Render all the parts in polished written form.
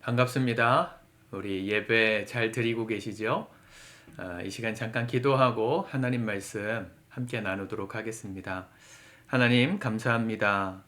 반갑습니다. 우리 예배 잘 드리고 계시죠? 이 시간 잠깐 기도하고 하나님 말씀 함께 나누도록 하겠습니다. 하나님 감사합니다.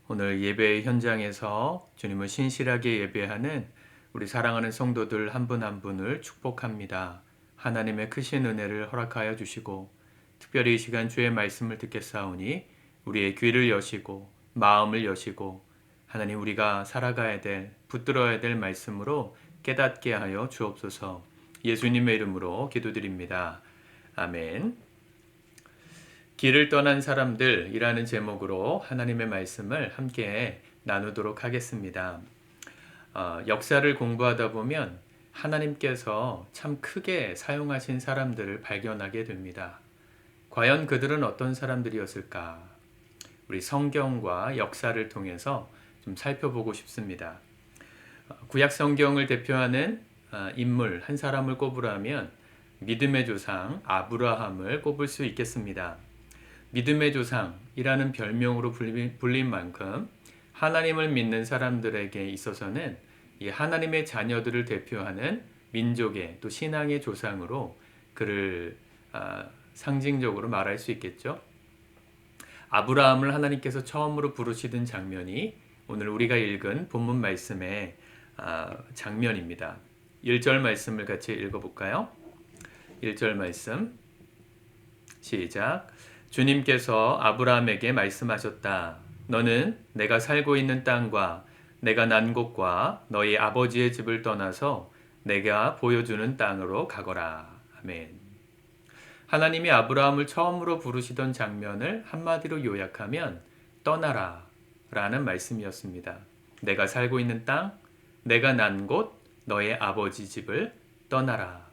오늘 예배 현장에서 주님을 신실하게 예배하는 우리 사랑하는 성도들 한 분 한 분을 축복합니다. 하나님의 크신 은혜를 허락하여 주시고 특별히 이 시간 주의 말씀을 듣겠사오니 우리의 귀를 여시고 마음을 여시고 하나님 우리가 살아가야 될 붙들어야 될 말씀으로 깨닫게 하여 주옵소서. 예수님의 이름으로 기도드립니다. 아멘. 길을 떠난 사람들이라는 제목으로 하나님의 말씀을 함께 나누도록 하겠습니다. 역사를 공부하다 보면 하나님께서 참 크게 사용하신 사람들을 발견하게 됩니다. 과연 그들은 어떤 사람들이었을까? 우리 성경과 역사를 통해서 좀 살펴보고 싶습니다. 구약 성경을 대표하는 인물 한 사람을 꼽으라면 믿음의 조상 아브라함을 꼽을 수 있겠습니다. 믿음의 조상이라는 별명으로 불린 만큼 하나님을 믿는 사람들에게 있어서는 이 하나님의 자녀들을 대표하는 민족의 또 신앙의 조상으로 그를 상징적으로 말할 수 있겠죠. 아브라함을 하나님께서 처음으로 부르시던 장면이 오늘 우리가 읽은 본문 말씀의 장면입니다. 1절 말씀을 같이 읽어볼까요? 1절 말씀 시작. 주님께서 아브라함에게 말씀하셨다. 너는 내가 살고 있는 땅과 내가 난 곳과 너희 아버지의 집을 떠나서 내가 보여주는 땅으로 가거라. 아멘. 하나님이 아브라함을 처음으로 부르시던 장면을 한마디로 요약하면 떠나라 라는 말씀이었습니다. 내가 살고 있는 땅, 내가 난 곳, 너의 아버지 집을 떠나라.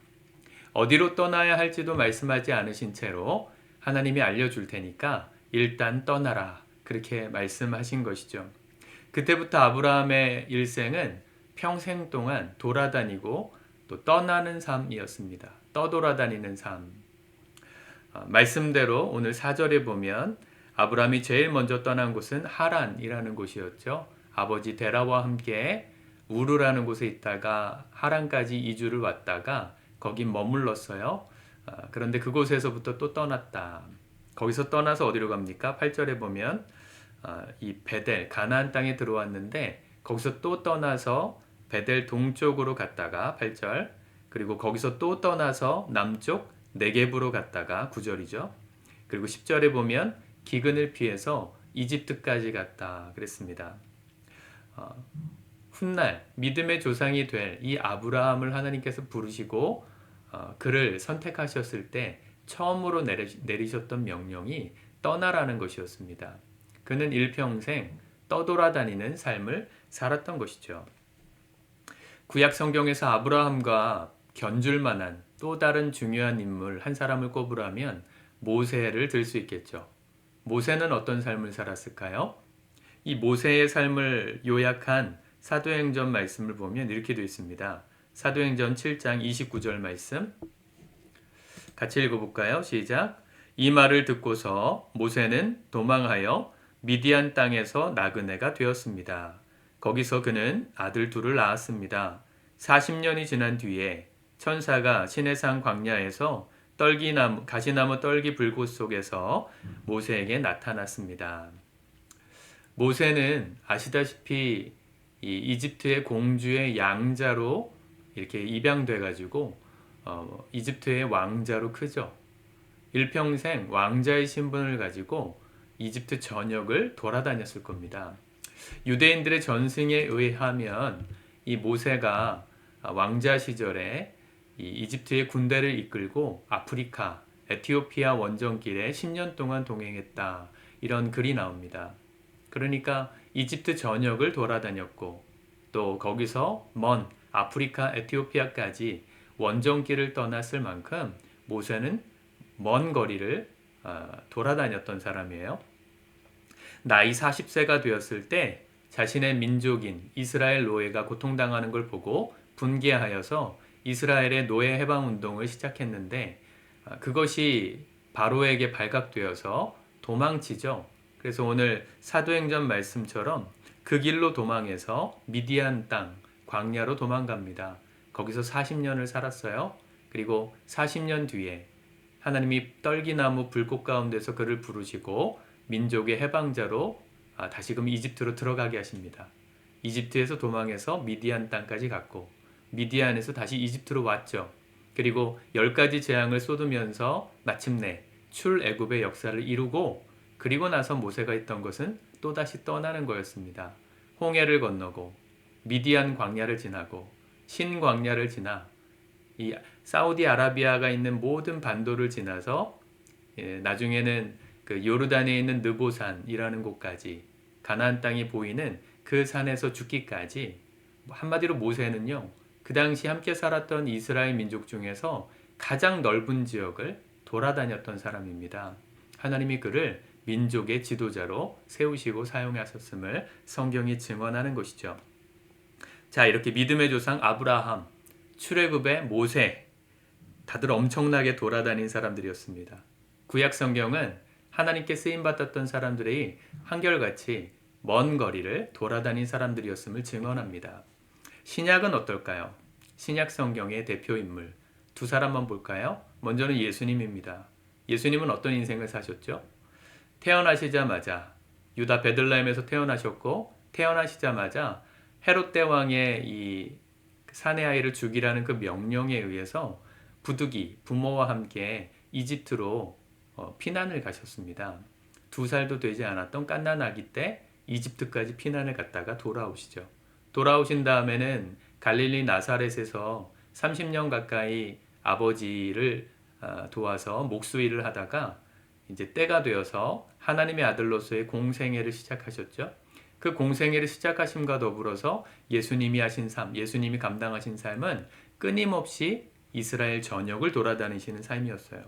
어디로 떠나야 할지도 말씀하지 않으신 채로 하나님이 알려줄 테니까 일단 떠나라. 그렇게 말씀하신 것이죠. 그때부터 아브라함의 일생은 평생 동안 돌아다니고 또 떠나는 삶이었습니다. 떠돌아다니는 삶. 말씀대로 오늘 4절에 보면 아브라함이 제일 먼저 떠난 곳은 하란이라는 곳이었죠. 아버지 데라와 함께 우르라는 곳에 있다가 하란까지 이주를 왔다가 거기 머물렀어요. 그런데 그곳에서부터 또 떠났다. 거기서 떠나서 어디로 갑니까? 8절에 보면 이 베델, 가나안 땅에 들어왔는데 거기서 또 떠나서 베델 동쪽으로 갔다가 8절, 그리고 거기서 또 떠나서 남쪽 네겝으로 갔다가 9절이죠. 그리고 10절에 보면 기근을 피해서 이집트까지 갔다 그랬습니다. 훗날 믿음의 조상이 될 이 아브라함을 하나님께서 부르시고 그를 선택하셨을 때 처음으로 내리셨던 명령이 떠나라는 것이었습니다. 그는 일평생 떠돌아다니는 삶을 살았던 것이죠. 구약 성경에서 아브라함과 견줄 만한 또 다른 중요한 인물 한 사람을 꼽으라면 모세를 들 수 있겠죠. 모세는 어떤 삶을 살았을까요? 이 모세의 삶을 요약한 사도행전 말씀을 보면 이렇게 되어 있습니다. 사도행전 7장 29절 말씀 같이 읽어볼까요? 시작. 이 말을 듣고서 모세는 도망하여 미디안 땅에서 나그네가 되었습니다. 거기서 그는 아들 둘을 낳았습니다. 40년이 지난 뒤에 천사가 시내산 광야에서 가시나무 떨기 불꽃 속에서 모세에게 나타났습니다. 모세는 아시다시피 이 이집트의 공주의 양자로 이렇게 입양돼 가지고 이집트의 왕자로 크죠. 일평생 왕자의 신분을 가지고 이집트 전역을 돌아다녔을 겁니다. 유대인들의 전승에 의하면 이 모세가 왕자 시절에 이 이집트의 군대를 이끌고 아프리카, 에티오피아 원정길에 10년 동안 동행했다. 이런 글이 나옵니다. 그러니까 이집트 전역을 돌아다녔고 또 거기서 먼 아프리카, 에티오피아까지 원정길을 떠났을 만큼 모세는 먼 거리를 돌아다녔던 사람이에요. 나이 40세가 되었을 때 자신의 민족인 이스라엘 노예가 고통당하는 걸 보고 분개하여서 이스라엘의 노예 해방 운동을 시작했는데 그것이 바로에게 발각되어서 도망치죠. 그래서 오늘 사도행전 말씀처럼 그 길로 도망해서 미디안 땅, 광야로 도망갑니다. 거기서 40년을 살았어요. 그리고 40년 뒤에 하나님이 떨기나무 불꽃 가운데서 그를 부르시고 민족의 해방자로 다시금 이집트로 들어가게 하십니다. 이집트에서 도망해서 미디안 땅까지 갔고 미디안에서 다시 이집트로 왔죠. 그리고 10가지 재앙을 쏟으면서 마침내 출애굽의 역사를 이루고 그리고 나서 모세가 했던 것은 또다시 떠나는 거였습니다. 홍해를 건너고 미디안 광야를 지나고 신광야를 지나 이 사우디아라비아가 있는 모든 반도를 지나서 나중에는 그 요르단에 있는 느보산이라는 곳까지 가나안 땅이 보이는 그 산에서 죽기까지 한마디로 모세는요. 그 당시 함께 살았던 이스라엘 민족 중에서 가장 넓은 지역을 돌아다녔던 사람입니다. 하나님이 그를 민족의 지도자로 세우시고 사용하셨음을 성경이 증언하는 것이죠. 자, 이렇게 믿음의 조상 아브라함, 출애굽의 모세, 다들 엄청나게 돌아다닌 사람들이었습니다. 구약 성경은 하나님께 쓰임받았던 사람들이 한결같이 먼 거리를 돌아다닌 사람들이었음을 증언합니다. 신약은 어떨까요? 신약 성경의 대표 인물 두 사람만 볼까요? 먼저는 예수님입니다. 예수님은 어떤 인생을 사셨죠? 태어나시자마자 유다 베들레헴에서 태어나셨고 태어나시자마자 헤롯 대왕의 이 사내 아이를 죽이라는 그 명령에 의해서 부득이 부모와 함께 이집트로 피난을 가셨습니다. 2살도 되지 않았던 갓난 아기 때 이집트까지 피난을 갔다가 돌아오시죠. 돌아오신 다음에는 갈릴리 나사렛에서 30년 가까이 아버지를 도와서 목수일을 하다가 이제 때가 되어서 하나님의 아들로서의 공생애를 시작하셨죠. 그 공생애를 시작하심과 더불어서 예수님이 하신 삶, 예수님이 감당하신 삶은 끊임없이 이스라엘 전역을 돌아다니시는 삶이었어요.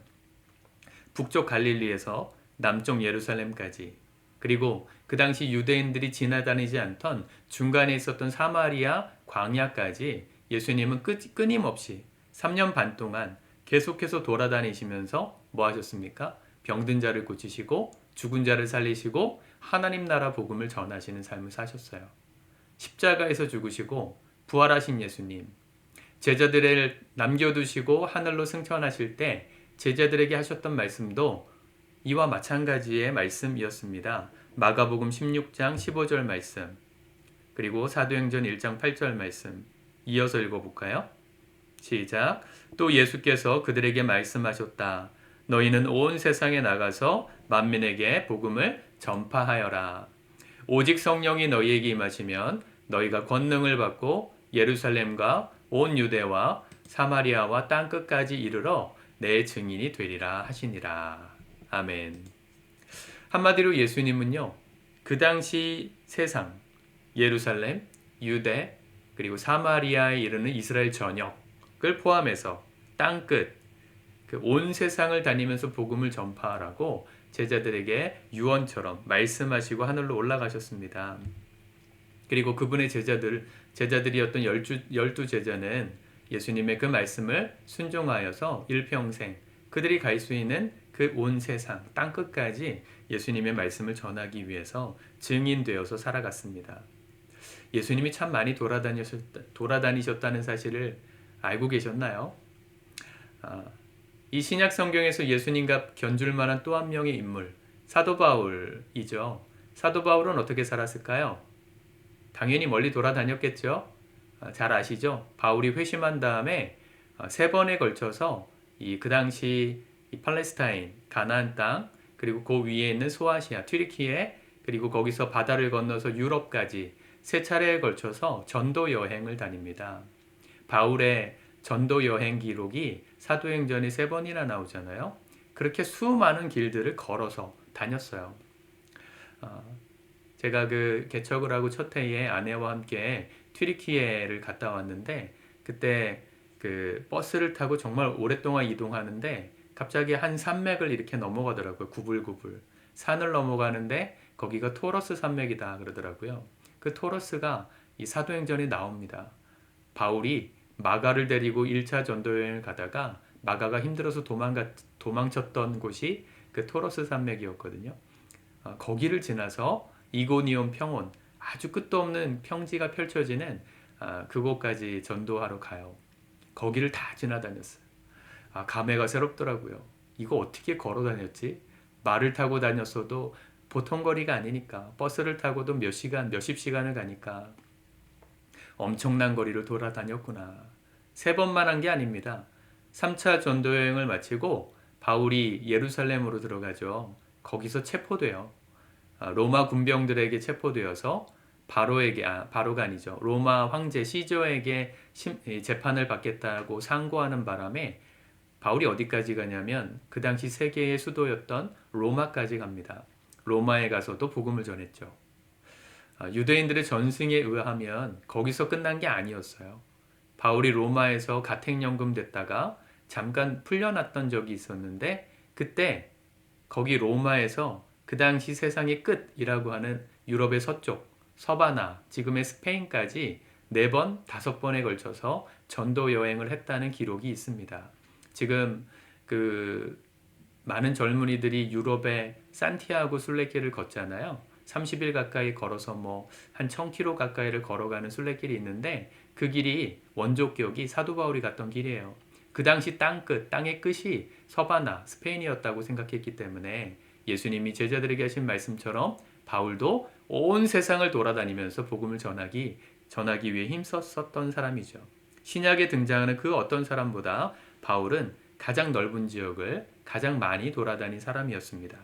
북쪽 갈릴리에서 남쪽 예루살렘까지, 그리고 그 당시 유대인들이 지나다니지 않던 중간에 있었던 사마리아 광야까지 예수님은 끊임없이 3년 반 동안 계속해서 돌아다니시면서 뭐 하셨습니까? 병든 자를 고치시고 죽은 자를 살리시고 하나님 나라 복음을 전하시는 삶을 사셨어요. 십자가에서 죽으시고 부활하신 예수님, 제자들을 남겨두시고 하늘로 승천하실 때 제자들에게 하셨던 말씀도 이와 마찬가지의 말씀이었습니다. 마가복음 16장 15절 말씀, 그리고 사도행전 1장 8절 말씀 이어서 읽어볼까요? 시작. 또 예수께서 그들에게 말씀하셨다. 너희는 온 세상에 나가서 만민에게 복음을 전파하여라. 오직 성령이 너희에게 임하시면 너희가 권능을 받고 예루살렘과 온 유대와 사마리아와 땅끝까지 이르러 내 증인이 되리라 하시니라. 아멘. 한마디로 예수님은요, 그 당시 세상, 예루살렘, 유대, 그리고 사마리아에 이르는 이스라엘 전역을 포함해서 땅끝, 그 온 세상을 다니면서 복음을 전파하라고 제자들에게 유언처럼 말씀하시고 하늘로 올라가셨습니다. 그리고 그분의 제자들이었던 12 제자는 예수님의 그 말씀을 순종하여서 일평생 그들이 갈 수 있는 그 온 세상, 땅끝까지 예수님의 말씀을 전하기 위해서 증인되어서 살아갔습니다. 예수님이 참 많이 돌아다니셨다는 사실을 알고 계셨나요? 이 신약 성경에서 예수님과 견줄 만한 또 한 명의 인물, 사도 바울이죠. 사도 바울은 어떻게 살았을까요? 당연히 멀리 돌아다녔겠죠. 잘 아시죠? 바울이 회심한 다음에 3번에 걸쳐서 그 당시 이 팔레스타인, 가나안 땅, 그리고 그 위에 있는 소아시아, 튀르키예, 그리고 거기서 바다를 건너서 유럽까지 3차례에 걸쳐서 전도 여행을 다닙니다. 바울의 전도 여행 기록이 사도행전에 3번이나 나오잖아요. 그렇게 수많은 길들을 걸어서 다녔어요. 제가 그 개척을 하고 첫 해에 아내와 함께 튀르키예를 갔다 왔는데, 그때 그 버스를 타고 정말 오랫동안 이동하는데 갑자기 한 산맥을 이렇게 넘어가더라고요. 구불구불 산을 넘어가는데 거기가 토러스 산맥이다 그러더라고요. 그 토러스가 이 사도행전에 나옵니다. 바울이 마가를 데리고 1차 전도여행을 가다가 마가가 힘들어서 도망쳤던 곳이 그 토러스 산맥이었거든요. 거기를 지나서 이고니온 평원, 아주 끝도 없는 평지가 펼쳐지는 그곳까지 전도하러 가요. 거기를 다 지나다녔어요. 감회가 새롭더라고요. 이거 어떻게 걸어 다녔지? 말을 타고 다녔어도 보통 거리가 아니니까, 버스를 타고도 몇십 시간을 가니까 엄청난 거리를 돌아다녔구나. 3번만 한 게 아닙니다. 3차 전도 여행을 마치고 바울이 예루살렘으로 들어가죠. 거기서 체포돼요. 로마 군병들에게 체포되어서 바로가 아니죠. 로마 황제 시저에게 재판을 받겠다고 상고하는 바람에 바울이 어디까지 가냐면 그 당시 세계의 수도였던 로마까지 갑니다. 로마에 가서도 복음을 전했죠. 유대인들의 전승에 의하면 거기서 끝난 게 아니었어요. 바울이 로마에서 가택연금 됐다가 잠깐 풀려났던 적이 있었는데, 그때 거기 로마에서 그 당시 세상의 끝이라고 하는 유럽의 서쪽, 서바나, 지금의 스페인까지 4번, 5번에 걸쳐서 전도 여행을 했다는 기록이 있습니다. 지금 많은 젊은이들이 유럽의 산티아고 순례길을 걷잖아요. 30일 가까이 걸어서 한 1000km 가까이를 걸어가는 순례길이 있는데, 그 길이 원조격이 사도 바울이 갔던 길이에요. 그 당시 땅의 끝이 서바나, 스페인이었다고 생각했기 때문에 예수님이 제자들에게 하신 말씀처럼 바울도 온 세상을 돌아다니면서 복음을 전하기 위해 힘썼었던 사람이죠. 신약에 등장하는 그 어떤 사람보다 바울은 가장 넓은 지역을 가장 많이 돌아다닌 사람이었습니다.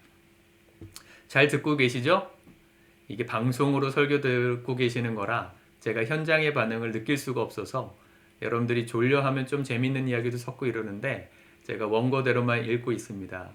잘 듣고 계시죠? 이게 방송으로 설교 듣고 계시는 거라 제가 현장의 반응을 느낄 수가 없어서 여러분들이 졸려하면 좀 재밌는 이야기도 섞고 이러는데 제가 원고대로만 읽고 있습니다.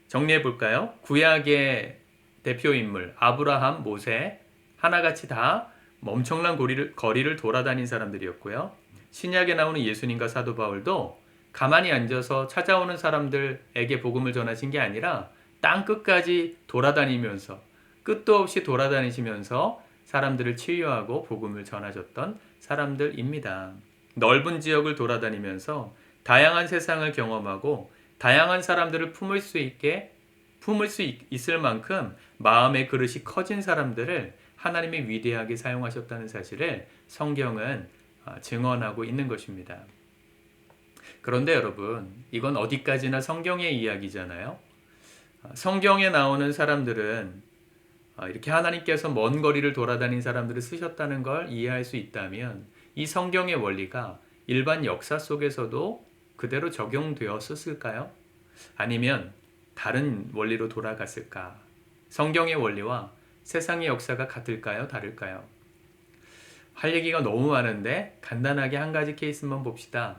정리해 볼까요? 구약의 대표 인물 아브라함, 모세 하나같이 다 엄청난 거리를 돌아다닌 사람들이었고요. 신약에 나오는 예수님과 사도 바울도 가만히 앉아서 찾아오는 사람들에게 복음을 전하신 게 아니라 땅 끝까지 돌아다니면서 끝도 없이 돌아다니시면서 사람들을 치유하고 복음을 전하셨던 사람들입니다. 넓은 지역을 돌아다니면서 다양한 세상을 경험하고 다양한 사람들을 품을 수 있을 만큼 마음의 그릇이 커진 사람들을 하나님이 위대하게 사용하셨다는 사실을 성경은 증언하고 있는 것입니다. 그런데 여러분, 이건 어디까지나 성경의 이야기잖아요. 성경에 나오는 사람들은 이렇게 하나님께서 먼 거리를 돌아다닌 사람들을 쓰셨다는 걸 이해할 수 있다면 이 성경의 원리가 일반 역사 속에서도 그대로 적용되었을까요? 아니면 다른 원리로 돌아갔을까? 성경의 원리와 세상의 역사가 같을까요? 다를까요? 할 얘기가 너무 많은데 간단하게 한 가지 케이스만 봅시다.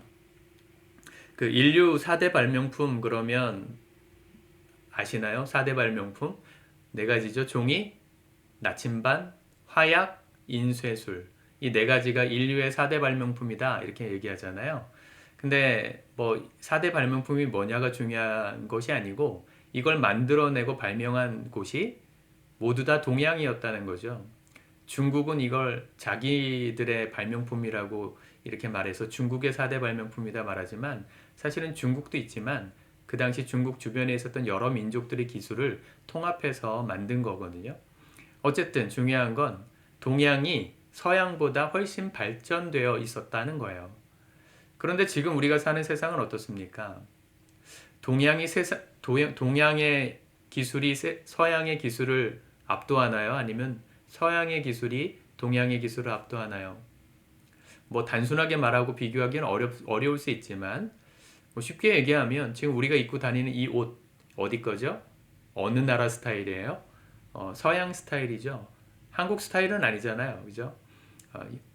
인류 4대 발명품 그러면 아시나요? 4대 발명품 4가지죠. 종이, 나침반, 화약, 인쇄술. 이 4가지가 인류의 4대 발명품이다 이렇게 얘기하잖아요. 근데 4대 발명품이 뭐냐가 중요한 것이 아니고 이걸 만들어내고 발명한 곳이 모두 다 동양이었다는 거죠. 중국은 이걸 자기들의 발명품이라고 이렇게 말해서 중국의 4대 발명품이다 말하지만 사실은 중국도 있지만 그 당시 중국 주변에 있었던 여러 민족들의 기술을 통합해서 만든 거거든요. 어쨌든 중요한 건 동양이 서양보다 훨씬 발전되어 있었다는 거예요. 그런데 지금 우리가 사는 세상은 어떻습니까? 동양의 기술이 서양의 기술을 압도하나요? 아니면 서양의 기술이 동양의 기술을 압도하나요? 단순하게 말하고 비교하기는 어려울 수 있지만 쉽게 얘기하면 지금 우리가 입고 다니는 이 옷 어디 거죠? 어느 나라 스타일이에요? 서양 스타일이죠. 한국 스타일은 아니잖아요. 그죠?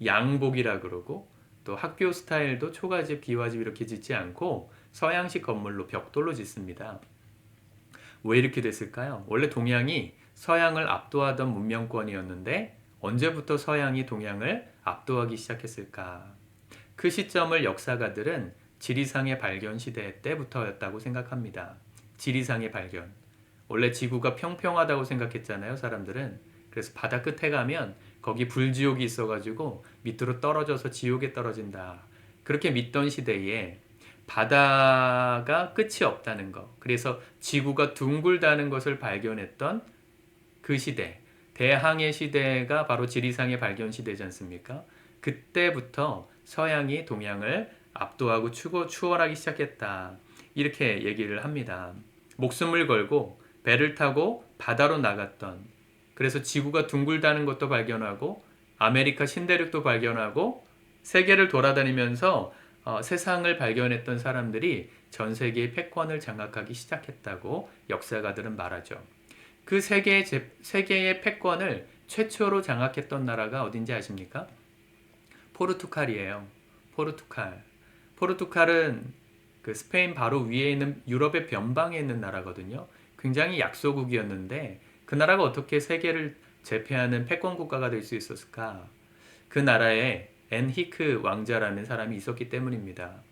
양복이라 그러고 또 학교 스타일도 초가집, 기와집 이렇게 짓지 않고 서양식 건물로 벽돌로 짓습니다. 왜 이렇게 됐을까요? 원래 동양이 서양을 압도하던 문명권이었는데 언제부터 서양이 동양을 압도하기 시작했을까? 그 시점을 역사가들은 지리상의 발견 시대 때부터였다고 생각합니다. 지리상의 발견. 원래 지구가 평평하다고 생각했잖아요, 사람들은. 그래서 바다 끝에 가면 거기 불지옥이 있어가지고 밑으로 떨어져서 지옥에 떨어진다. 그렇게 믿던 시대에 바다가 끝이 없다는 것. 그래서 지구가 둥글다는 것을 발견했던 그 시대. 대항해 시대가 바로 지리상의 발견 시대지 않습니까? 그때부터 서양이 동양을 압도하고 추월하기 시작했다. 이렇게 얘기를 합니다. 목숨을 걸고 배를 타고 바다로 나갔던, 그래서 지구가 둥글다는 것도 발견하고 아메리카 신대륙도 발견하고 세계를 돌아다니면서 세상을 발견했던 사람들이 전 세계의 패권을 장악하기 시작했다고 역사가들은 말하죠. 그 세계의 패권을 최초로 장악했던 나라가 어딘지 아십니까? 포르투갈이에요. 포르투갈. 포르투갈은 그 스페인 바로 위에 있는 유럽의 변방에 있는 나라거든요. 굉장히 약소국이었는데 그 나라가 어떻게 세계를 제패하는 패권 국가가 될 수 있었을까? 그 나라에 엔히크 왕자라는 사람이 있었기 때문입니다.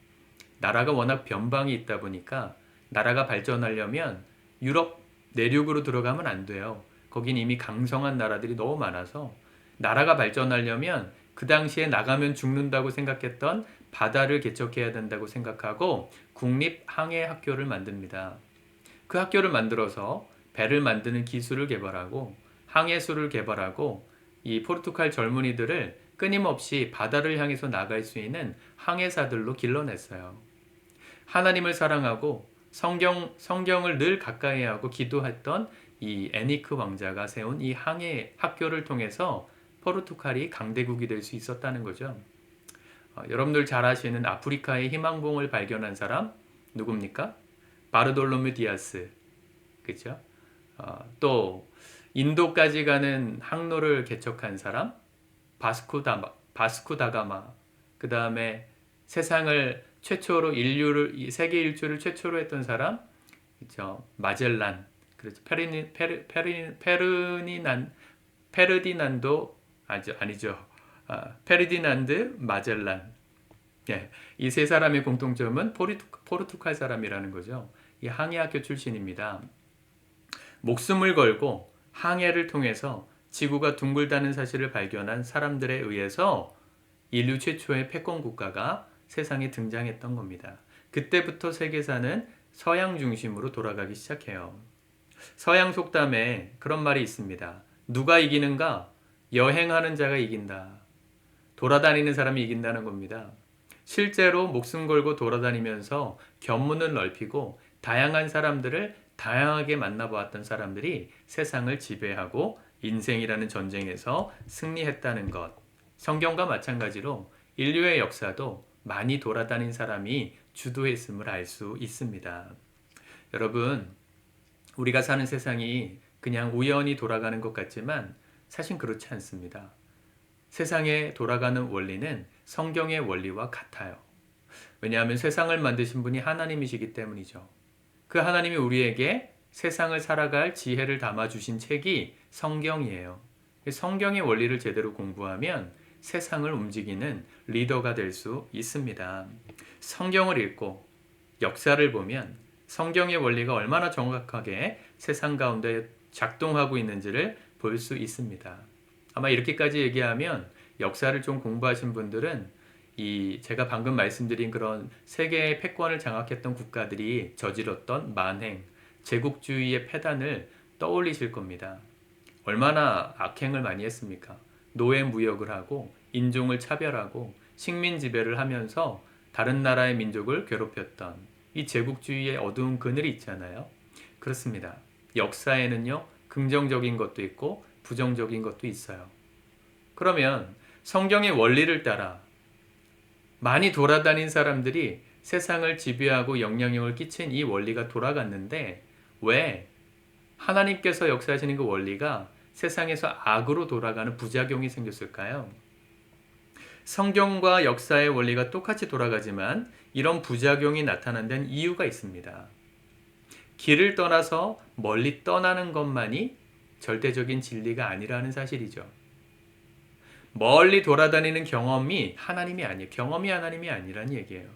나라가 워낙 변방이 있다 보니까 나라가 발전하려면 유럽 내륙으로 들어가면 안 돼요. 거긴 이미 강성한 나라들이 너무 많아서 나라가 발전하려면 그 당시에 나가면 죽는다고 생각했던 바다를 개척해야 된다고 생각하고 국립항해학교를 만듭니다. 그 학교를 만들어서 배를 만드는 기술을 개발하고 항해술을 개발하고 이 포르투갈 젊은이들을 끊임없이 바다를 향해서 나갈 수 있는 항해사들로 길러냈어요. 하나님을 사랑하고 성경을 늘 가까이 하고 기도했던 이 애니크 왕자가 세운 이 항해 학교를 통해서 포르투갈이 강대국이 될 수 있었다는 거죠. 여러분들 잘 아시는 아프리카의 희망봉을 발견한 사람 누굽니까? 바르돌로메 디아스, 그렇죠? 또 인도까지 가는 항로를 개척한 사람 바스코 다가마. 그 다음에 세상을 최초로 세계 일주를 최초로 했던 사람, 그렇죠? 마젤란, 그렇죠? 페르디난도 아니죠. 페르디난드 마젤란. 예, 이 세 사람의 공통점은 포르투갈 사람이라는 거죠. 이 항해학교 출신입니다. 목숨을 걸고 항해를 통해서 지구가 둥글다는 사실을 발견한 사람들에 의해서 인류 최초의 패권 국가가 세상에 등장했던 겁니다. 그때부터 세계사는 서양 중심으로 돌아가기 시작해요. 서양 속담에 그런 말이 있습니다. 누가 이기는가? 여행하는 자가 이긴다. 돌아다니는 사람이 이긴다는 겁니다. 실제로 목숨 걸고 돌아다니면서 견문을 넓히고 다양한 사람들을 다양하게 만나보았던 사람들이 세상을 지배하고 인생이라는 전쟁에서 승리했다는 것. 성경과 마찬가지로 인류의 역사도 많이 돌아다닌 사람이 주도했음을 알 수 있습니다. 여러분, 우리가 사는 세상이 그냥 우연히 돌아가는 것 같지만 사실 그렇지 않습니다. 세상에 돌아가는 원리는 성경의 원리와 같아요. 왜냐하면 세상을 만드신 분이 하나님이시기 때문이죠. 그 하나님이 우리에게 세상을 살아갈 지혜를 담아주신 책이 성경이에요. 성경의 원리를 제대로 공부하면 세상을 움직이는 리더가 될 수 있습니다. 성경을 읽고 역사를 보면 성경의 원리가 얼마나 정확하게 세상 가운데 작동하고 있는지를 볼 수 있습니다. 아마 이렇게까지 얘기하면 역사를 좀 공부하신 분들은 제가 방금 말씀드린 그런 세계의 패권을 장악했던 국가들이 저질렀던 만행, 제국주의의 폐단을 떠올리실 겁니다. 얼마나 악행을 많이 했습니까? 노예 무역을 하고 인종을 차별하고 식민 지배를 하면서 다른 나라의 민족을 괴롭혔던 이 제국주의의 어두운 그늘이 있잖아요. 그렇습니다. 역사에는요, 긍정적인 것도 있고 부정적인 것도 있어요. 그러면 성경의 원리를 따라 많이 돌아다닌 사람들이 세상을 지배하고 영향력을 끼친 이 원리가 돌아갔는데 왜 하나님께서 역사하시는 그 원리가 세상에서 악으로 돌아가는 부작용이 생겼을까요? 성경과 역사의 원리가 똑같이 돌아가지만 이런 부작용이 나타난 데는 이유가 있습니다. 길을 떠나서 멀리 떠나는 것만이 절대적인 진리가 아니라는 사실이죠. 멀리 돌아다니는 경험이 하나님이 아니에요. 경험이 하나님이 아니라는 얘기예요.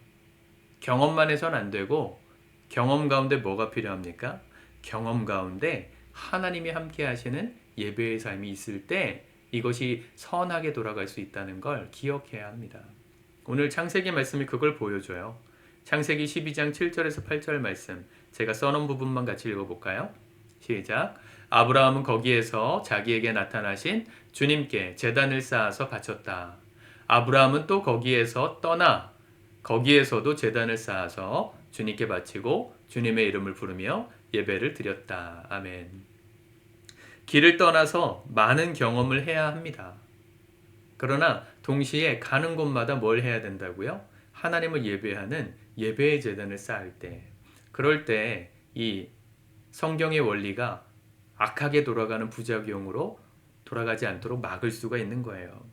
경험만 해서는 안 되고 경험 가운데 뭐가 필요합니까? 경험 가운데 하나님이 함께 하시는 예배의 삶이 있을 때 이것이 선하게 돌아갈 수 있다는 걸 기억해야 합니다. 오늘 창세기 말씀이 그걸 보여줘요. 창세기 12장 7절에서 8절 말씀 제가 써놓은 부분만 같이 읽어볼까요? 시작. 아브라함은 거기에서 자기에게 나타나신 주님께 제단을 쌓아서 바쳤다. 아브라함은 또 거기에서 떠나 거기에서도 제단을 쌓아서 주님께 바치고 주님의 이름을 부르며 예배를 드렸다. 아멘. 길을 떠나서 많은 경험을 해야 합니다. 그러나 동시에 가는 곳마다 뭘 해야 된다고요? 하나님을 예배하는 예배의 제단을 쌓을 때, 그럴 때 이 성경의 원리가 악하게 돌아가는 부작용으로 돌아가지 않도록 막을 수가 있는 거예요.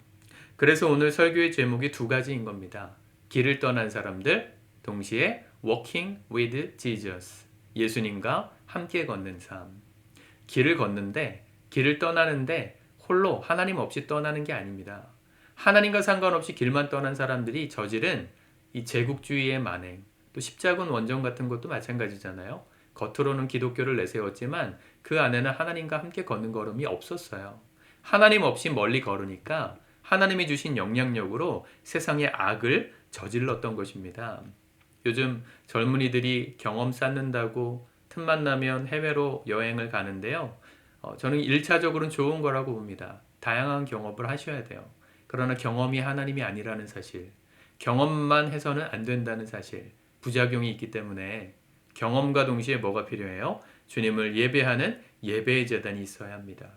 그래서 오늘 설교의 제목이 두 가지인 겁니다. 길을 떠난 사람들, 동시에 walking with Jesus, 예수님과 함께 걷는 삶. 길을 걷는데, 길을 떠나는데 홀로 하나님 없이 떠나는 게 아닙니다. 하나님과 상관없이 길만 떠난 사람들이 저지른 이 제국주의의 만행, 또 십자군 원정 같은 것도 마찬가지잖아요. 겉으로는 기독교를 내세웠지만 그 안에는 하나님과 함께 걷는 걸음이 없었어요. 하나님 없이 멀리 걸으니까 하나님이 주신 영향력으로 세상의 악을 저질렀던 것입니다. 요즘 젊은이들이 경험 쌓는다고 틈만 나면 해외로 여행을 가는데요. 저는 1차적으로는 좋은 거라고 봅니다. 다양한 경험을 하셔야 돼요. 그러나 경험이 하나님이 아니라는 사실, 경험만 해서는 안 된다는 사실, 부작용이 있기 때문에 경험과 동시에 뭐가 필요해요? 주님을 예배하는 예배의 제단이 있어야 합니다.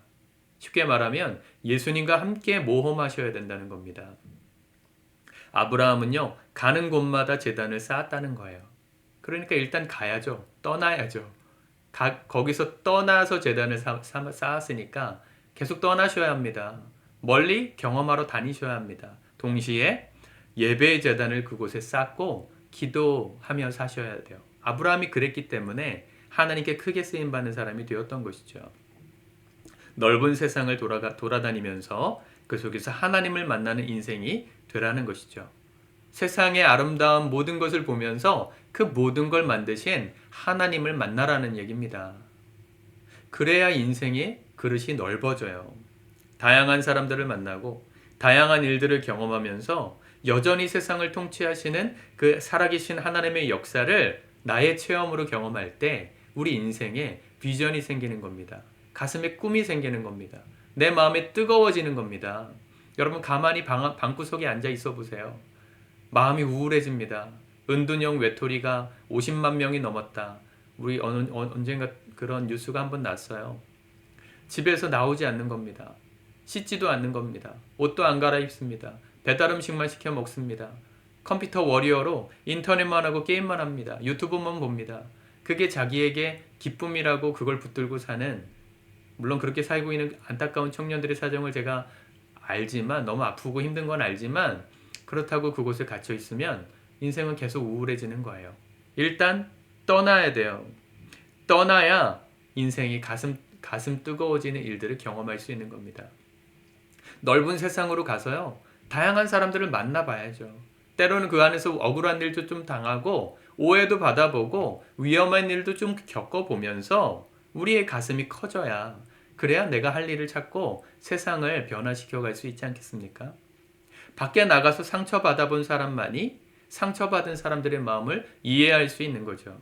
쉽게 말하면 예수님과 함께 모험하셔야 된다는 겁니다. 아브라함은요, 가는 곳마다 제단을 쌓았다는 거예요. 그러니까 일단 가야죠. 떠나야죠. 거기서 떠나서 제단을 쌓았으니까 계속 떠나셔야 합니다. 멀리 경험하러 다니셔야 합니다. 동시에 예배의 제단을 그곳에 쌓고 기도하며 사셔야 돼요. 아브라함이 그랬기 때문에 하나님께 크게 쓰임받는 사람이 되었던 것이죠. 넓은 세상을 돌아다니면서 그 속에서 하나님을 만나는 인생이 되라는 것이죠. 세상의 아름다운 모든 것을 보면서 그 모든 걸 만드신 하나님을 만나라는 얘기입니다. 그래야 인생의 그릇이 넓어져요. 다양한 사람들을 만나고 다양한 일들을 경험하면서 여전히 세상을 통치하시는 그 살아계신 하나님의 역사를 나의 체험으로 경험할 때 우리 인생에 비전이 생기는 겁니다. 가슴에 꿈이 생기는 겁니다. 내 마음에 뜨거워지는 겁니다. 여러분 가만히 방구석에 앉아 있어 보세요. 마음이 우울해집니다. 은둔형 외톨이가 50만 명이 넘었다. 우리 언젠가 그런 뉴스가 한번 났어요. 집에서 나오지 않는 겁니다. 씻지도 않는 겁니다. 옷도 안 갈아입습니다. 배달 음식만 시켜 먹습니다. 컴퓨터 워리어로 인터넷만 하고 게임만 합니다. 유튜브만 봅니다. 그게 자기에게 기쁨이라고 그걸 붙들고 사는, 물론 그렇게 살고 있는 안타까운 청년들의 사정을 제가 알지만, 너무 아프고 힘든 건 알지만, 그렇다고 그곳에 갇혀 있으면 인생은 계속 우울해지는 거예요. 일단 떠나야 돼요. 떠나야 인생이 가슴 뜨거워지는 일들을 경험할 수 있는 겁니다. 넓은 세상으로 가서요, 다양한 사람들을 만나봐야죠. 때로는 그 안에서 억울한 일도 좀 당하고 오해도 받아보고 위험한 일도 좀 겪어보면서 우리의 가슴이 커져야, 그래야 내가 할 일을 찾고 세상을 변화시켜 갈 수 있지 않겠습니까? 밖에 나가서 상처받아 본 사람만이 상처받은 사람들의 마음을 이해할 수 있는 거죠.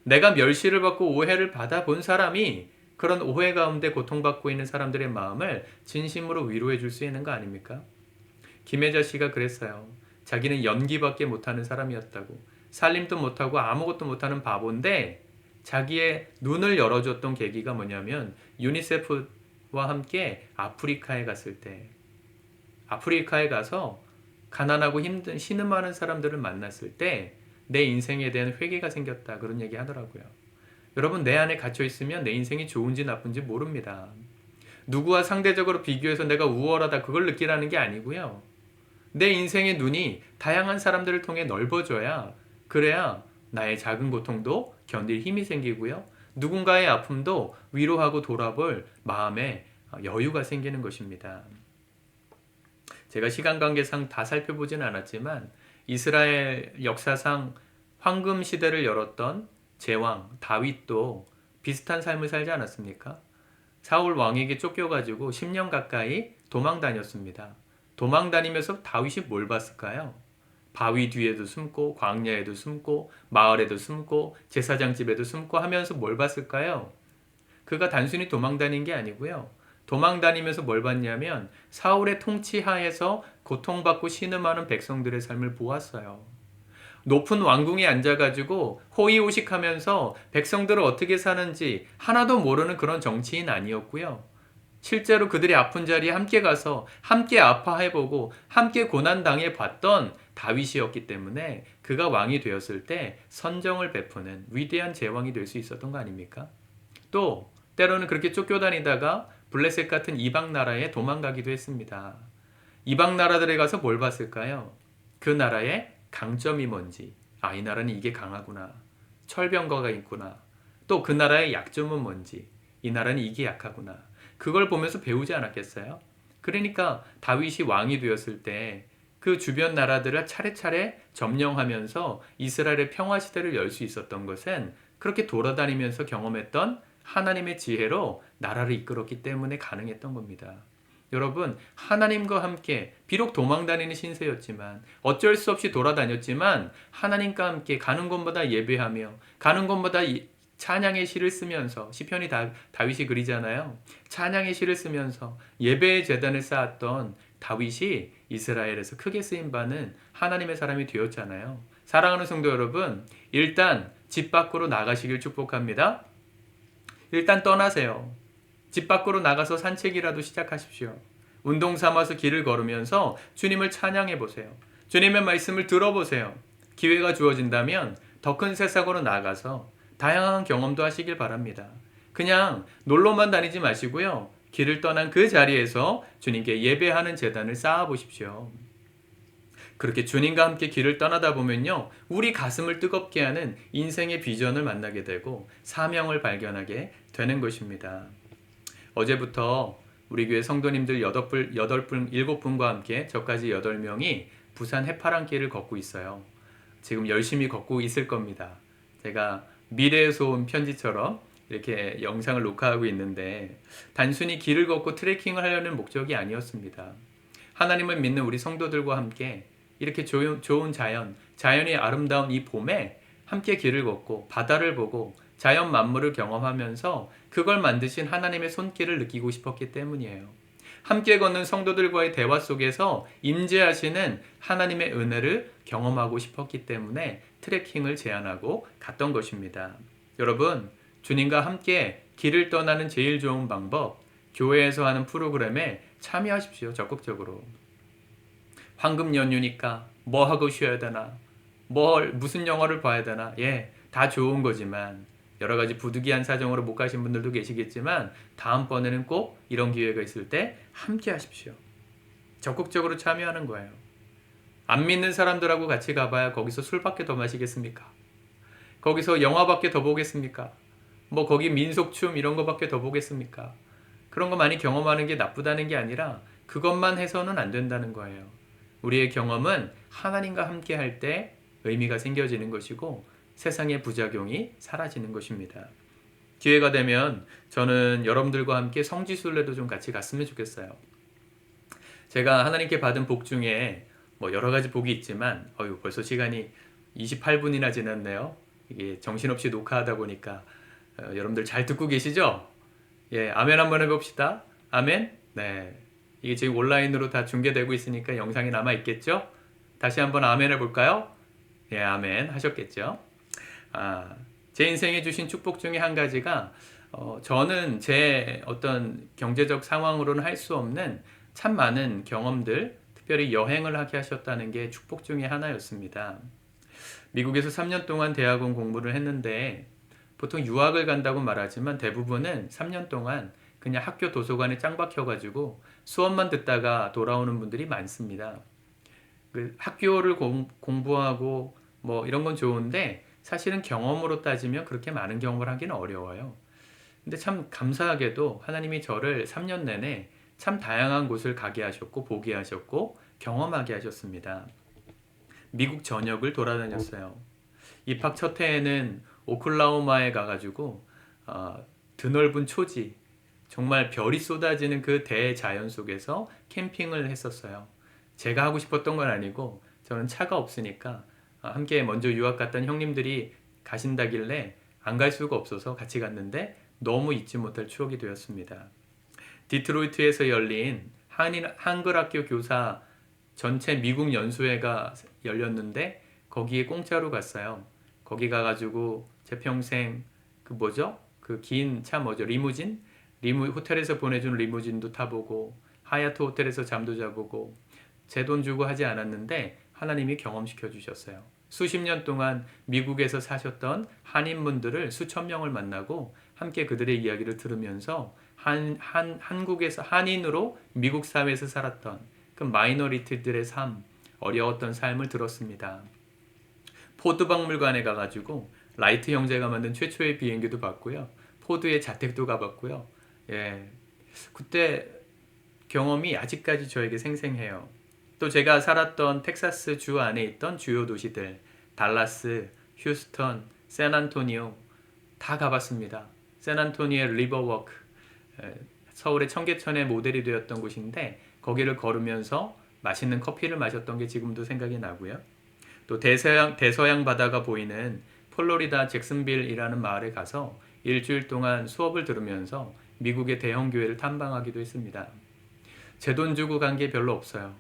내가 멸시를 받고 오해를 받아본 사람이 그런 오해 가운데 고통받고 있는 사람들의 마음을 진심으로 위로해 줄 수 있는 거 아닙니까? 김혜자 씨가 그랬어요. 자기는 연기밖에 못하는 사람이었다고. 살림도 못하고 아무것도 못하는 바보인데 자기의 눈을 열어줬던 계기가 뭐냐면 유니세프와 함께 아프리카에 갔을 때, 아프리카에 가서 가난하고 힘든 신음하는 사람들을 만났을 때 내 인생에 대한 회개가 생겼다, 그런 얘기 하더라고요. 여러분, 내 안에 갇혀 있으면 내 인생이 좋은지 나쁜지 모릅니다. 누구와 상대적으로 비교해서 내가 우월하다 그걸 느끼라는 게 아니고요. 내 인생의 눈이 다양한 사람들을 통해 넓어져야, 그래야 나의 작은 고통도 견딜 힘이 생기고요. 누군가의 아픔도 위로하고 돌아볼 마음에 여유가 생기는 것입니다. 제가 시간 관계상 다 살펴보진 않았지만 이스라엘 역사상 황금 시대를 열었던 제왕 다윗도 비슷한 삶을 살지 않았습니까? 사울 왕에게 쫓겨가지고 10년 가까이 도망 다녔습니다. 도망 다니면서 다윗이 뭘 봤을까요? 바위 뒤에도 숨고 광야에도 숨고 마을에도 숨고 제사장 집에도 숨고 하면서 뭘 봤을까요? 그가 단순히 도망 다닌 게 아니고요. 도망 다니면서 뭘 봤냐면 사울의 통치 하에서 고통받고 신음하는 백성들의 삶을 보았어요. 높은 왕궁에 앉아가지고 호의호식하면서 백성들을 어떻게 사는지 하나도 모르는 그런 정치인 아니었고요. 실제로 그들이 아픈 자리에 함께 가서 함께 아파해보고 함께 고난당해 봤던 다윗이었기 때문에 그가 왕이 되었을 때 선정을 베푸는 위대한 제왕이 될 수 있었던 거 아닙니까? 또 때로는 그렇게 쫓겨다니다가 블레셋 같은 이방 나라에 도망가기도 했습니다. 이방 나라들에 가서 뭘 봤을까요? 그 나라의 강점이 뭔지, 이 나라는 이게 강하구나, 철병거가 있구나, 또 그 나라의 약점은 뭔지, 이 나라는 이게 약하구나, 그걸 보면서 배우지 않았겠어요? 그러니까 다윗이 왕이 되었을 때 그 주변 나라들을 차례차례 점령하면서 이스라엘의 평화 시대를 열 수 있었던 것은 그렇게 돌아다니면서 경험했던 하나님의 지혜로 나라를 이끌었기 때문에 가능했던 겁니다. 여러분, 하나님과 함께 비록 도망다니는 신세였지만 어쩔 수 없이 돌아다녔지만 하나님과 함께 가는 곳마다 예배하며 가는 곳마다 찬양의 시를 쓰면서 시편이 다윗이 그리잖아요. 찬양의 시를 쓰면서 예배의 제단을 쌓았던 다윗이 이스라엘에서 크게 쓰임받는 하나님의 사람이 되었잖아요. 사랑하는 성도 여러분, 일단 집 밖으로 나가시길 축복합니다. 일단 떠나세요. 집 밖으로 나가서 산책이라도 시작하십시오. 운동 삼아서 길을 걸으면서 주님을 찬양해 보세요. 주님의 말씀을 들어보세요. 기회가 주어진다면 더 큰 세상으로 나가서 다양한 경험도 하시길 바랍니다. 그냥 놀러만 다니지 마시고요. 길을 떠난 그 자리에서 주님께 예배하는 제단을 쌓아 보십시오. 그렇게 주님과 함께 길을 떠나다 보면요, 우리 가슴을 뜨겁게 하는 인생의 비전을 만나게 되고 사명을 발견하게 되는 것입니다. 어제부터 우리 교회 성도님들 7분과 함께 저까지 8명이 부산 해파랑길을 걷고 있어요. 지금 열심히 걷고 있을 겁니다. 제가 미래에서 온 편지처럼 이렇게 영상을 녹화하고 있는데 단순히 길을 걷고 트레킹을 하려는 목적이 아니었습니다. 하나님을 믿는 우리 성도들과 함께 이렇게 좋은 자연이 아름다운 이 봄에 함께 길을 걷고 바다를 보고 자연 만물을 경험하면서 그걸 만드신 하나님의 손길을 느끼고 싶었기 때문이에요. 함께 걷는 성도들과의 대화 속에서 임재하시는 하나님의 은혜를 경험하고 싶었기 때문에 트레킹을 제안하고 갔던 것입니다. 여러분, 주님과 함께 길을 떠나는 제일 좋은 방법, 교회에서 하는 프로그램에 참여하십시오. 적극적으로. 황금 연휴니까 뭐 하고 쉬어야 되나? 무슨 영화를 봐야 되나? 다 좋은 거지만 여러 가지 부득이한 사정으로 못 가신 분들도 계시겠지만 다음번에는 꼭 이런 기회가 있을 때 함께 하십시오. 적극적으로 참여하는 거예요. 안 믿는 사람들하고 같이 가봐야 거기서 술밖에 더 마시겠습니까? 거기서 영화밖에 더 보겠습니까? 거기 민속춤 이런 거밖에 더 보겠습니까? 그런 거 많이 경험하는 게 나쁘다는 게 아니라 그것만 해서는 안 된다는 거예요. 우리의 경험은 하나님과 함께 할 때 의미가 생겨지는 것이고 세상의 부작용이 사라지는 것입니다. 기회가 되면 저는 여러분들과 함께 성지순례도 좀 같이 갔으면 좋겠어요. 제가 하나님께 받은 복 중에 여러 가지 복이 있지만 벌써 시간이 28분이나 지났네요. 이게 정신없이 녹화하다 보니까 여러분들 잘 듣고 계시죠? 아멘 한번 해봅시다. 아멘. 네, 이게 지금 온라인으로 다 중계되고 있으니까 영상이 남아 있겠죠? 다시 한번 아멘 해볼까요? 아멘 하셨겠죠? 제 인생에 주신 축복 중에 한 가지가 저는 제 어떤 경제적 상황으로는 할 수 없는 참 많은 경험들, 특별히 여행을 하게 하셨다는 게 축복 중에 하나였습니다. 미국에서 3년 동안 대학원 공부를 했는데 보통 유학을 간다고 말하지만 대부분은 3년 동안 그냥 학교 도서관에 짱 박혀가지고 수업만 듣다가 돌아오는 분들이 많습니다. 그 학교를 공부하고 이런 건 좋은데 사실은 경험으로 따지면 그렇게 많은 경험을 하기는 어려워요. 근데 참 감사하게도 하나님이 저를 3년 내내 참 다양한 곳을 가게 하셨고 보게 하셨고 경험하게 하셨습니다. 미국 전역을 돌아다녔어요. 입학 첫 해에는 오클라호마에 가가지고 드넓은 초지, 정말 별이 쏟아지는 그 대자연 속에서 캠핑을 했었어요. 제가 하고 싶었던 건 아니고 저는 차가 없으니까 함께 먼저 유학 갔던 형님들이 가신다길래 안 갈 수가 없어서 같이 갔는데 너무 잊지 못할 추억이 되었습니다. 디트로이트에서 열린 한글학교 교사 전체 미국 연수회가 열렸는데 거기에 공짜로 갔어요. 거기 가가지고 제 평생 그 뭐죠? 그 긴 차 뭐죠? 리무진? 호텔에서 보내준 리무진도 타보고 하얏트 호텔에서 잠도 자보고 제 돈 주고 하지 않았는데 하나님이 경험시켜 주셨어요. 수십 년 동안 미국에서 사셨던 한인분들을 수천 명을 만나고 함께 그들의 이야기를 들으면서 한국에서 한인으로 미국 사회에서 살았던 그 마이너리티들의 삶, 어려웠던 삶을 들었습니다. 포드 박물관에 가가지고 라이트 형제가 만든 최초의 비행기도 봤고요. 포드의 자택도 가봤고요. 예, 그때 경험이 아직까지 저에게 생생해요. 또 제가 살았던 텍사스 주 안에 있던 주요 도시들, 달라스, 휴스턴, 샌안토니오 다 가봤습니다. 샌안토니오의 리버워크, 서울의 청계천의 모델이 되었던 곳인데 거기를 걸으면서 맛있는 커피를 마셨던 게 지금도 생각이 나고요. 또 대서양 바다가 보이는 플로리다 잭슨빌이라는 마을에 가서 일주일 동안 수업을 들으면서 미국의 대형 교회를 탐방하기도 했습니다. 제 돈 주고 간 게 별로 없어요.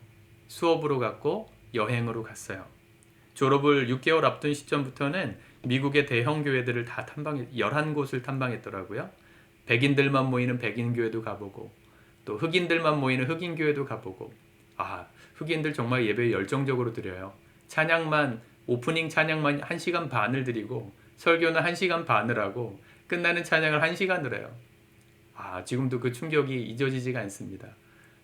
수업으로 갔고 여행으로 갔어요. 졸업을 6개월 앞둔 시점부터는 미국의 대형 교회들을 다 11곳을 탐방했더라고요. 백인들만 모이는 백인 교회도 가보고 또 흑인들만 모이는 흑인 교회도 가보고 흑인들 정말 예배 열정적으로 드려요. 오프닝 찬양만 1시간 반을 드리고 설교는 1시간 반을 하고 끝나는 찬양을 1시간을 해요. 지금도 그 충격이 잊어지지가 않습니다.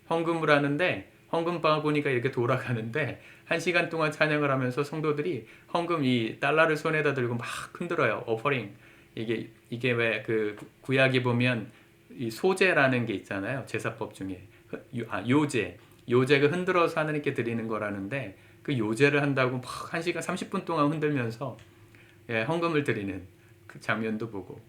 헌금을 하는데 헌금 바구니가 이렇게 돌아가는데 1시간 동안 찬양을 하면서 성도들이 헌금 이 달러를 손에다 들고 막 흔들어요. 오퍼링. 이게 왜 그 구약에 보면 이 소제라는 게 있잖아요. 제사법 중에 요제가 흔들어서 하나님께 드리는 거라는데 그 요제를 한다고 막 1시간 30분 동안 흔들면서 헌금을 드리는 그 장면도 보고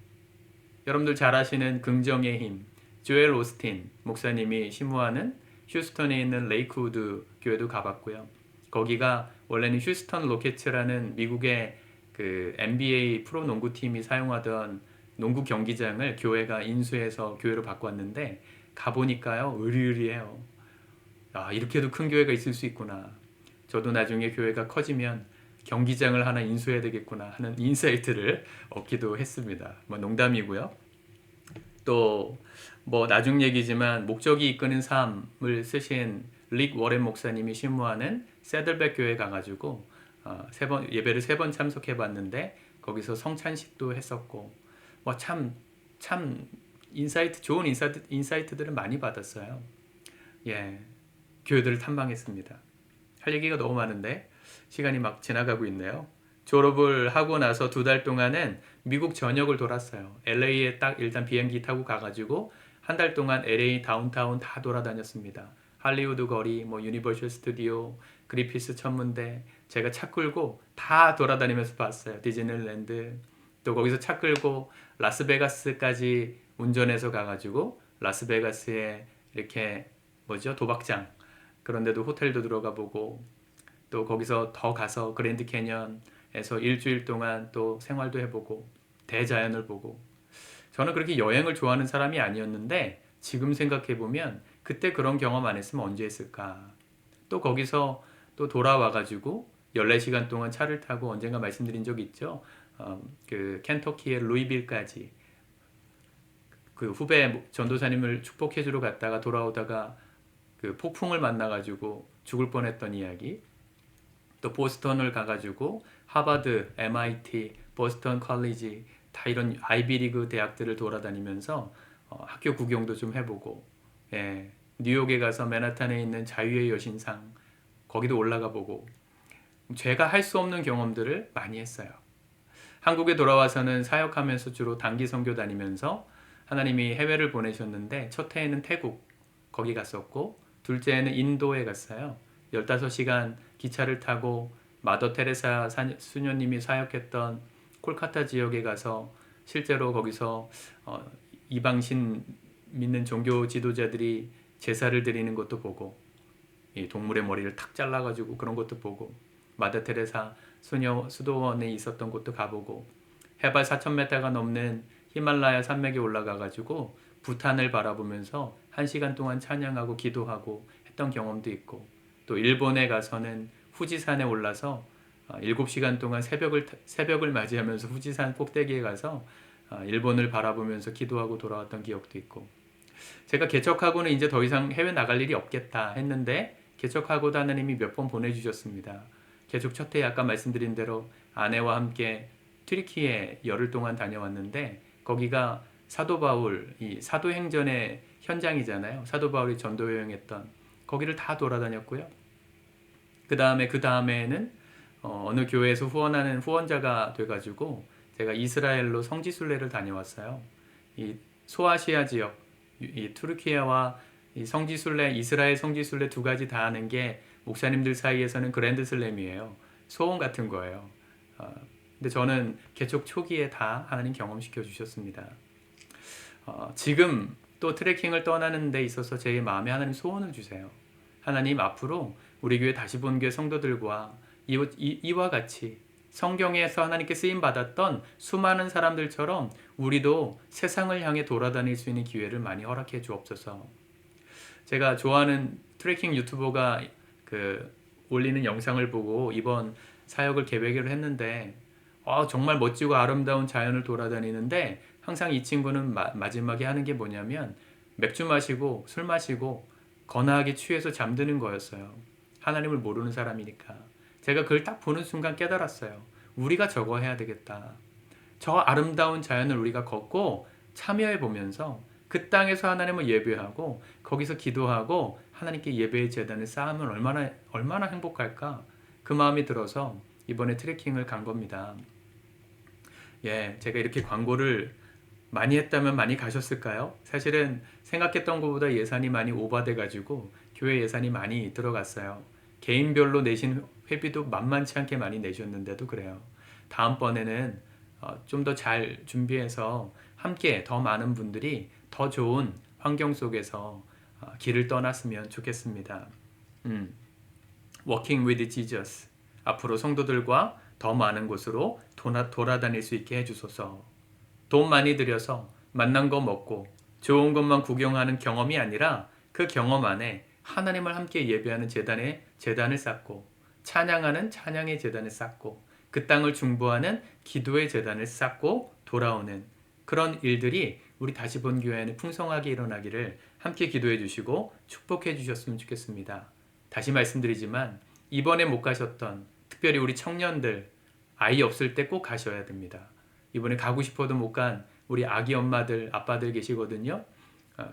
여러분들 잘 아시는 긍정의 힘 조엘 오스틴 목사님이 심무하는 휴스턴에 있는 레이크우드 교회도 가봤고요. 거기가 원래는 휴스턴 로켓츠라는 미국의 그 NBA 프로 농구팀이 사용하던 농구 경기장을 교회가 인수해서 교회로 바꿨는데 가보니까요 으리으리해요. 이렇게도 큰 교회가 있을 수 있구나. 저도 나중에 교회가 커지면 경기장을 하나 인수해야 되겠구나 하는 인사이트를 얻기도 했습니다. 농담이고요. 또 나중 얘기지만 목적이 이끄는 삶을 쓰신 릭 워렌 목사님이 신무하는 세들백 교회 가가지고 예배를 3번 참석해봤는데 거기서 성찬식도 했었고 참 좋은 인사이트들을 많이 받았어요. 교회들을 탐방했습니다. 할 얘기가 너무 많은데 시간이 막 지나가고 있네요. 졸업을 하고 나서 2달 동안은 미국 전역을 돌았어요. LA에 딱 일단 비행기 타고 가가지고 1달 동안 LA 다운타운 다 돌아다녔습니다. 할리우드 거리, 유니버셜 스튜디오, 그리피스 천문대 제가 차 끌고 다 돌아다니면서 봤어요. 디즈니랜드 또 거기서 차 끌고 라스베가스까지 운전해서 가가지고 라스베가스에 이렇게 도박장 그런데도 호텔도 들어가 보고 또 거기서 더 가서 그랜드 캐년에서 일주일 동안 또 생활도 해보고 대자연을 보고 저는 그렇게 여행을 좋아하는 사람이 아니었는데 지금 생각해보면 그때 그런 경험 안 했으면 언제 했을까. 또 거기서 또 돌아와가지고 14시간 동안 차를 타고 언젠가 말씀드린 적 있죠. 그 켄터키의 루이빌까지 그 후배 전도사님을 축복해주러 갔다가 돌아오다가 그 폭풍을 만나가지고 죽을 뻔했던 이야기. 또 보스턴을 가가지고 하버드, MIT, 보스턴 컬리지 다 이런 아이비리그 대학들을 돌아다니면서 학교 구경도 좀 해보고 뉴욕에 가서 맨하탄에 있는 자유의 여신상 거기도 올라가 보고 제가 할 수 없는 경험들을 많이 했어요. 한국에 돌아와서는 사역하면서 주로 단기 선교 다니면서 하나님이 해외를 보내셨는데 첫 해에는 태국 거기 갔었고 둘째에는 인도에 갔어요. 15시간 기차를 타고 마더 테레사 수녀님이 사역했던 콜카타 지역에 가서 실제로 거기서 이방신 믿는 종교 지도자들이 제사를 드리는 것도 보고 이 동물의 머리를 탁 잘라가지고 그런 것도 보고 마더 테레사 수녀 수도원에 있었던 곳도 가보고 해발 4,000m가 넘는 히말라야 산맥에 올라가 가지고 부탄을 바라보면서 1시간 동안 찬양하고 기도하고 했던 경험도 있고, 또 일본에 가서는 후지산에 올라서 7시간 동안 새벽을 맞이하면서 후지산 꼭대기에 가서 일본을 바라보면서 기도하고 돌아왔던 기억도 있고, 제가 개척하고는 이제 더 이상 해외 나갈 일이 없겠다 했는데 개척하고도 하나님이 몇 번 보내주셨습니다. 개척 첫 해에 아까 말씀드린 대로 아내와 함께 튀르키예 열흘 동안 다녀왔는데, 거기가 사도 바울 이 사도행전의 현장이잖아요. 사도 바울이 전도 여행했던 거기를 다 돌아다녔고요. 그 다음에는 어느 교회에서 후원하는 후원자가 돼가지고 제가 이스라엘로 성지순례를 다녀왔어요. 이 소아시아 지역, 이 투르키예와 이 성지순례, 이스라엘 성지순례 두 가지 다 하는 게 목사님들 사이에서는 그랜드 슬램이에요. 소원 같은 거예요. 근데 저는 개척 초기에 다 하나님 경험시켜 주셨습니다. 지금 또 트레킹을 떠나는 데 있어서 제 마음에 하나님 소원을 주세요. 하나님, 앞으로 우리 교회 다시 본 교회 성도들과 이와 같이 성경에서 하나님께 쓰임 받았던 수많은 사람들처럼 우리도 세상을 향해 돌아다닐 수 있는 기회를 많이 허락해 주옵소서. 제가 좋아하는 트레킹 유튜버가 올리는 영상을 보고 이번 사역을 계획을 했는데, 정말 멋지고 아름다운 자연을 돌아다니는데 항상 이 친구는 마지막에 하는 게 뭐냐면 맥주 마시고 술 마시고 거나하게 취해서 잠드는 거였어요. 하나님을 모르는 사람이니까. 제가 그걸 딱 보는 순간 깨달았어요. 우리가 저거 해야 되겠다. 저 아름다운 자연을 우리가 걷고 참여해 보면서 그 땅에서 하나님을 예배하고 거기서 기도하고 하나님께 예배의 제단을 쌓으면 얼마나 행복할까? 그 마음이 들어서 이번에 트레킹을 간 겁니다. 제가 이렇게 광고를 많이 했다면 많이 가셨을까요? 사실은 생각했던 것보다 예산이 많이 오버돼 가지고 교회 예산이 많이 들어갔어요. 개인별로 내신 회비도 만만치 않게 많이 내셨는데도 그래요. 다음번에는 좀 더 잘 준비해서 함께 더 많은 분들이 더 좋은 환경 속에서 길을 떠났으면 좋겠습니다. Walking with Jesus. 앞으로 성도들과 더 많은 곳으로 돌아다닐 수 있게 해주소서. 돈 많이 들여서 만난 거 먹고 좋은 것만 구경하는 경험이 아니라 그 경험 안에 하나님을 함께 예배하는 제단을 쌓고, 찬양하는 찬양의 제단을 쌓고, 그 땅을 중보하는 기도의 제단을 쌓고 돌아오는 그런 일들이 우리 다시 본 교회는 풍성하게 일어나기를 함께 기도해 주시고 축복해 주셨으면 좋겠습니다. 다시 말씀드리지만 이번에 못 가셨던, 특별히 우리 청년들 아이 없을 때 꼭 가셔야 됩니다. 이번에 가고 싶어도 못 간 우리 아기 엄마들, 아빠들 계시거든요.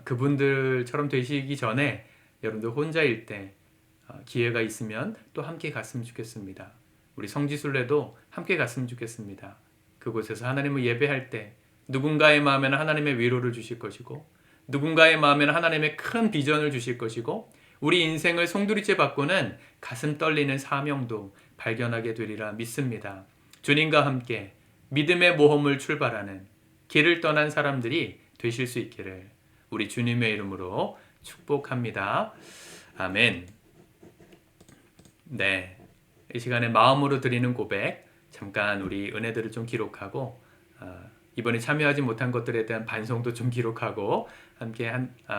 그분들처럼 되시기 전에 여러분들 혼자일 때 기회가 있으면 또 함께 갔으면 좋겠습니다. 우리 성지순례도 함께 갔으면 좋겠습니다. 그곳에서 하나님을 예배할 때 누군가의 마음에는 하나님의 위로를 주실 것이고, 누군가의 마음에는 하나님의 큰 비전을 주실 것이고, 우리 인생을 송두리째 바꾸는 가슴 떨리는 사명도 발견하게 되리라 믿습니다. 주님과 함께 믿음의 모험을 출발하는 길을 떠난 사람들이 되실 수 있기를 우리 주님의 이름으로 축복합니다. 아멘. 네, 이 시간에 마음으로 드리는 고백, 잠깐 우리 은혜들을 좀 기록하고 이번에 참여하지 못한 것들에 대한 반성도 좀 기록하고 함께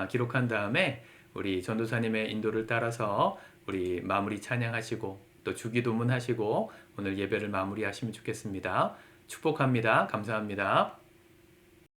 기록한 다음에 우리 전도사님의 인도를 따라서 우리 마무리 찬양하시고 또 주기도문 하시고 오늘 예배를 마무리하시면 좋겠습니다. 축복합니다. 감사합니다.